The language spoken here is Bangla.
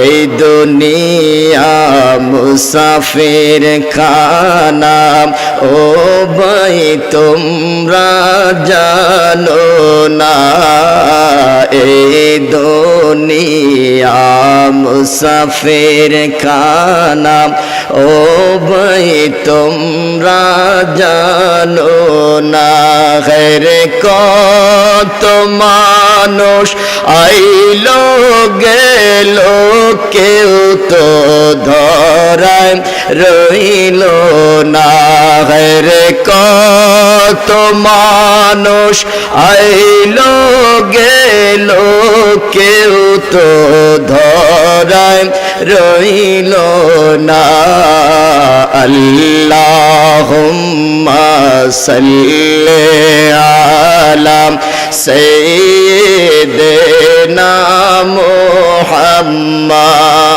এই দুনিয়া মুসাফির খানা ও ভাই তোমরা জানো না এই দুনিয়া মুসাফির খানা ও ভাই তোমরা জানো না রে কত মানুষ আইলো গেল কেউ তো ধরায় রইল না রে কত মানুষ আইলো গেল কেউ তো ধরায় রইল না আল্লাহুম্মা সাল্লি আলা সাইয়্যিদিনা মুহাম্মাদ